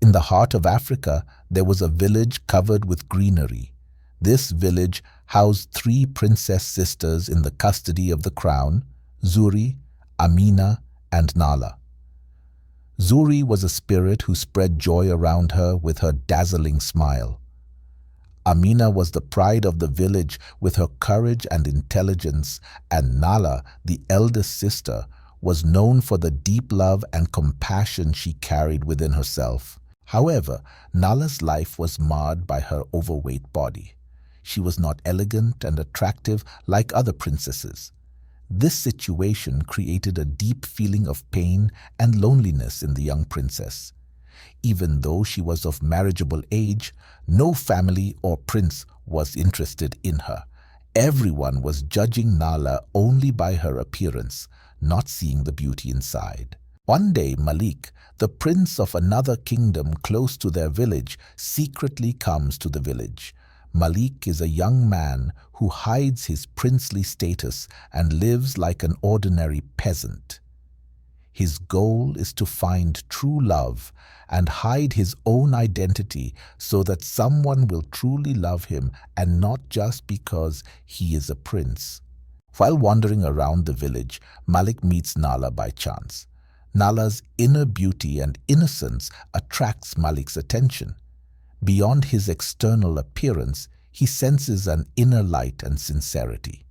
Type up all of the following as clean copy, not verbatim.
In the heart of Africa, there was a village covered with greenery. This village housed three princess sisters in the custody of the crown: Zuri, Amina, and Nala. Zuri was a spirit who spread joy around her with her dazzling smile. Amina was the pride of the village with her courage and intelligence, and Nala, the eldest sister, was known for the deep love and compassion she carried within herself. However, Nala's life was marred by her overweight body. She was not elegant and attractive like other princesses. This situation created a deep feeling of pain and loneliness in the young princess. Even though she was of marriageable age, no family or prince was interested in her. Everyone was judging Nala only by her appearance, not seeing the beauty inside. One day, Malik, the prince of another kingdom close to their village, secretly comes to the village. Malik is a young man who hides his princely status and lives like an ordinary peasant. His goal is to find true love and hide his own identity so that someone will truly love him, and not just because he is a prince. While wandering around the village, Malik meets Nala by chance. Nala's inner beauty and innocence attracts Malik's attention. Beyond his external appearance, he senses an inner light and sincerity.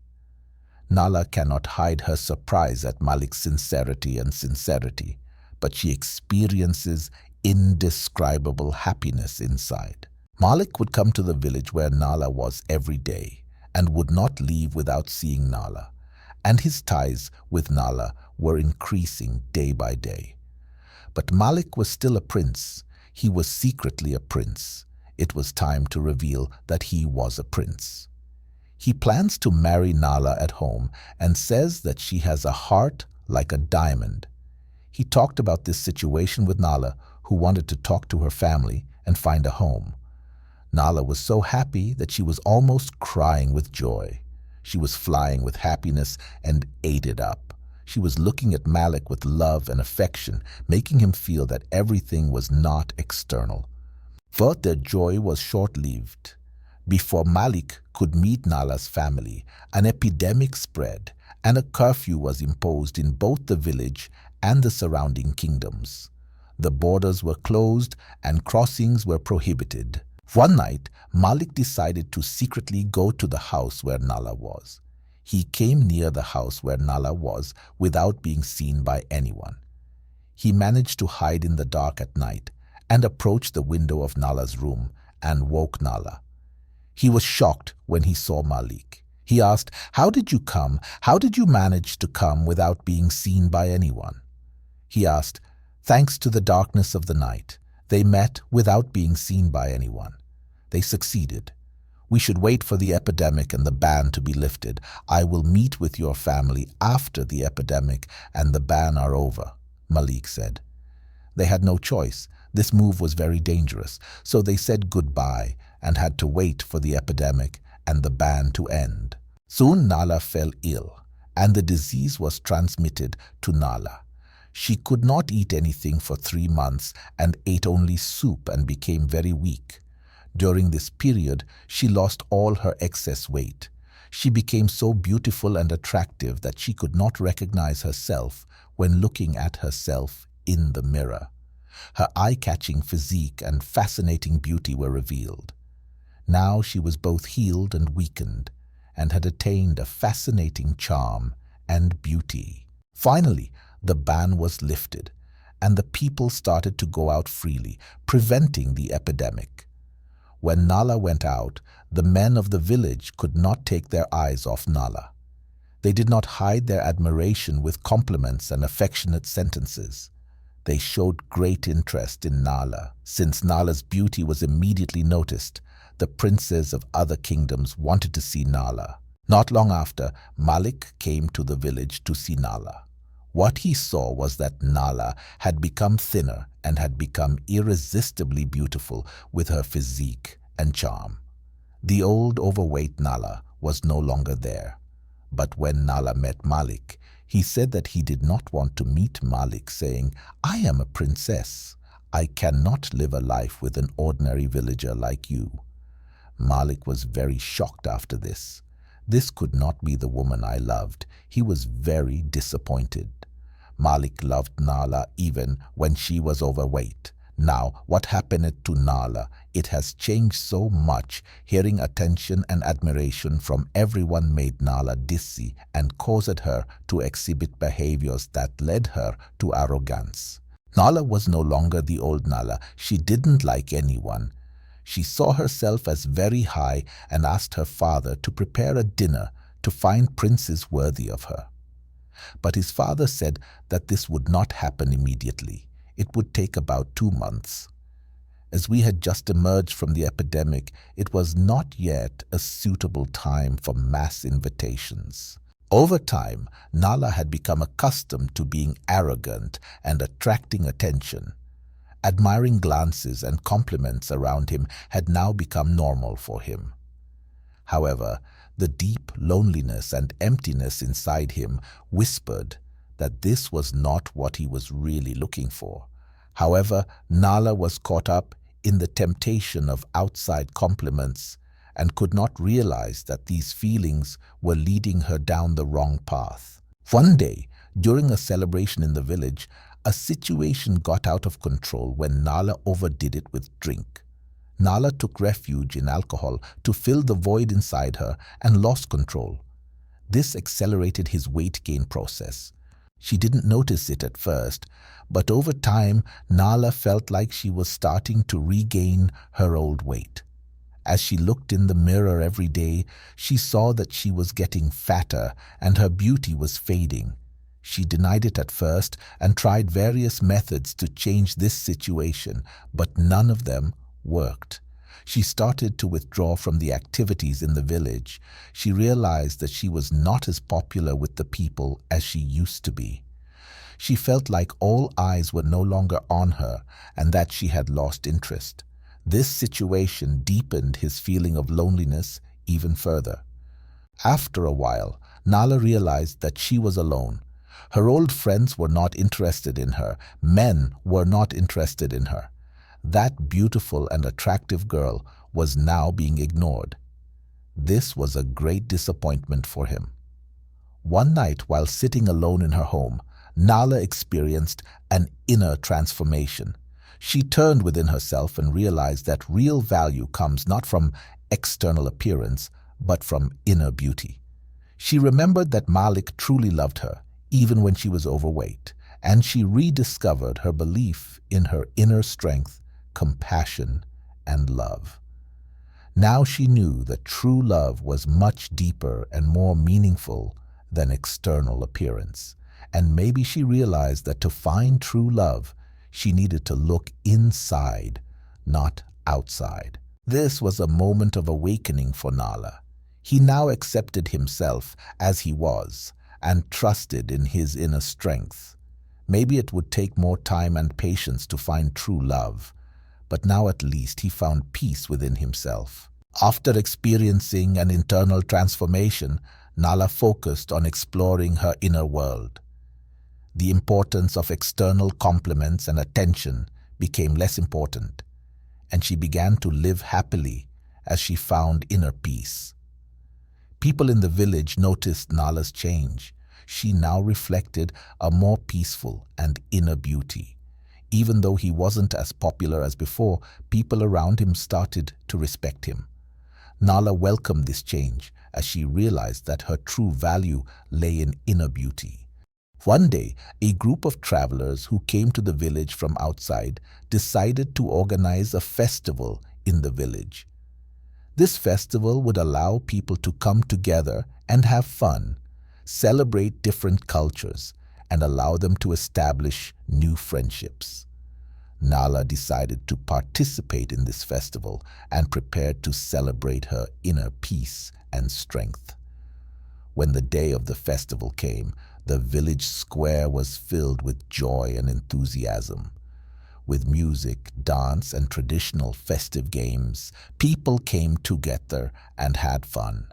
Nala cannot hide her surprise at Malik's sincerity, but she experiences indescribable happiness inside. Malik would come to the village where Nala was every day and would not leave without seeing Nala, and his ties with Nala were increasing day by day. But Malik was still a prince. He was secretly a prince. It was time to reveal that he was a prince. He plans to marry Nala at home and says that she has a heart like a diamond. He talked about this situation with Nala, who wanted to talk to her family and find a home. Nala was so happy that she was almost crying with joy. She was flying with happiness and ate it up. She was looking at Malik with love and affection, making him feel that everything was not external. But their joy was short-lived. Before Malik could meet Nala's family, an epidemic spread and a curfew was imposed in both the village and the surrounding kingdoms. The borders were closed and crossings were prohibited. One night, Malik decided to secretly go to the house where Nala was. He came near the house where Nala was without being seen by anyone. He managed to hide in the dark at night and approached the window of Nala's room and woke Nala. He was shocked when he saw Malik. He asked, "How did you come? How did you manage to come without being seen by anyone?" He asked, "Thanks to the darkness of the night, they met without being seen by anyone. They succeeded. We should wait for the epidemic and the ban to be lifted. I will meet with your family after the epidemic and the ban are over," Malik said. They had no choice. This move was very dangerous, so they said goodbye and had to wait for the epidemic and the ban to end. Soon Nala fell ill, and the disease was transmitted to Nala. She could not eat anything for 3 months and ate only soup and became very weak. During this period, she lost all her excess weight. She became so beautiful and attractive that she could not recognize herself when looking at herself in the mirror. Her eye-catching physique and fascinating beauty were revealed. Now she was both healed and weakened, and had attained a fascinating charm and beauty. Finally, the ban was lifted, and the people started to go out freely, preventing the epidemic. When Nala went out, the men of the village could not take their eyes off Nala. They did not hide their admiration with compliments and affectionate sentences. They showed great interest in Nala. Since Nala's beauty was immediately noticed, the princes of other kingdoms wanted to see Nala. Not long after, Malik came to the village to see Nala. What he saw was that Nala had become thinner and had become irresistibly beautiful with her physique and charm. The old overweight Nala was no longer there. But when Nala met Malik, he said that he did not want to meet Malik, saying, "I am a princess. I cannot live a life with an ordinary villager like you." Malik was very shocked after this. This could not be the woman I loved. He was very disappointed. Malik loved Nala even when she was overweight. Now, what happened to Nala? It has changed so much. Hearing attention and admiration from everyone made Nala dizzy and caused her to exhibit behaviors that led her to arrogance. Nala was no longer the old Nala. She didn't like anyone. She saw herself as very high and asked her father to prepare a dinner to find princes worthy of her. But his father said that this would not happen immediately. It would take about 2 months. As we had just emerged from the epidemic, it was not yet a suitable time for mass invitations. Over time, Nala had become accustomed to being arrogant and attracting attention. Admiring glances and compliments around him had now become normal for him. However, the deep loneliness and emptiness inside him whispered that this was not what he was really looking for. However, Nala was caught up in the temptation of outside compliments and could not realize that these feelings were leading her down the wrong path. One day, during a celebration in the village, a situation got out of control when Nala overdid it with drink. Nala took refuge in alcohol to fill the void inside her and lost control. This accelerated his weight gain process. She didn't notice it at first, but over time, Nala felt like she was starting to regain her old weight. As she looked in the mirror every day, she saw that she was getting fatter and her beauty was fading. She denied it at first and tried various methods to change this situation, but none of them worked. She started to withdraw from the activities in the village. She realized that she was not as popular with the people as she used to be. She felt like all eyes were no longer on her and that she had lost interest. This situation deepened his feeling of loneliness even further. After a while, Nala realized that she was alone. Her old friends were not interested in her. Men were not interested in her. That beautiful and attractive girl was now being ignored. This was a great disappointment for him. One night, while sitting alone in her home, Nala experienced an inner transformation. She turned within herself and realized that real value comes not from external appearance, but from inner beauty. She remembered that Malik truly loved her, even when she was overweight, and she rediscovered her belief in her inner strength, compassion, and love. Now she knew that true love was much deeper and more meaningful than external appearance, and maybe she realized that to find true love, she needed to look inside, not outside. This was a moment of awakening for Nala. He now accepted himself as he was and trusted in his inner strength. Maybe it would take more time and patience to find true love, but now at least he found peace within himself. After experiencing an internal transformation, Nala focused on exploring her inner world. The importance of external compliments and attention became less important, and she began to live happily as she found inner peace. People in the village noticed Nala's change. She now reflected a more peaceful and inner beauty. Even though he wasn't as popular as before, people around him started to respect him. Nala welcomed this change as she realized that her true value lay in inner beauty. One day, a group of travelers who came to the village from outside decided to organize a festival in the village. This festival would allow people to come together and have fun, celebrate different cultures, and allow them to establish new friendships. Nala decided to participate in this festival and prepared to celebrate her inner peace and strength. When the day of the festival came, the village square was filled with joy and enthusiasm. With music, dance, and traditional festive games, people came together and had fun.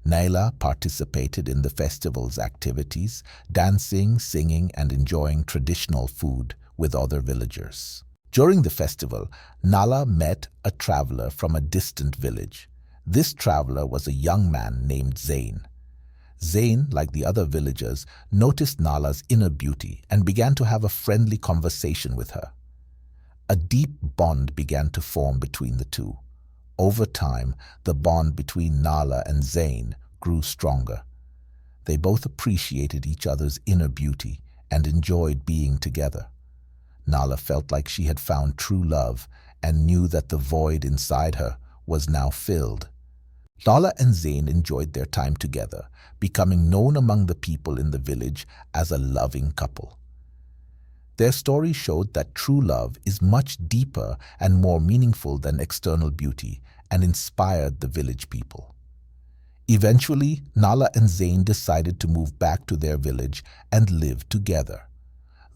Nala participated in the festival's activities, dancing, singing, and enjoying traditional food with other villagers. During the festival, Nala met a traveler from a distant village. This traveler was a young man named Zain. Zain, like the other villagers, noticed Nala's inner beauty and began to have a friendly conversation with her. A deep bond began to form between the two. Over time, the bond between Nala and Zain grew stronger. They both appreciated each other's inner beauty and enjoyed being together. Nala felt like she had found true love and knew that the void inside her was now filled. Nala and Zain enjoyed their time together, becoming known among the people in the village as a loving couple. Their story showed that true love is much deeper and more meaningful than external beauty and inspired the village people. Eventually, Nala and Zain decided to move back to their village and live together.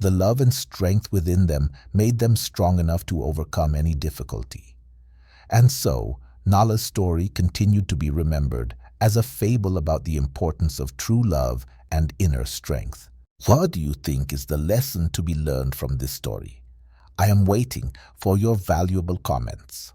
The love and strength within them made them strong enough to overcome any difficulty. And so, Nala's story continued to be remembered as a fable about the importance of true love and inner strength. What do you think is the lesson to be learned from this story? I am waiting for your valuable comments.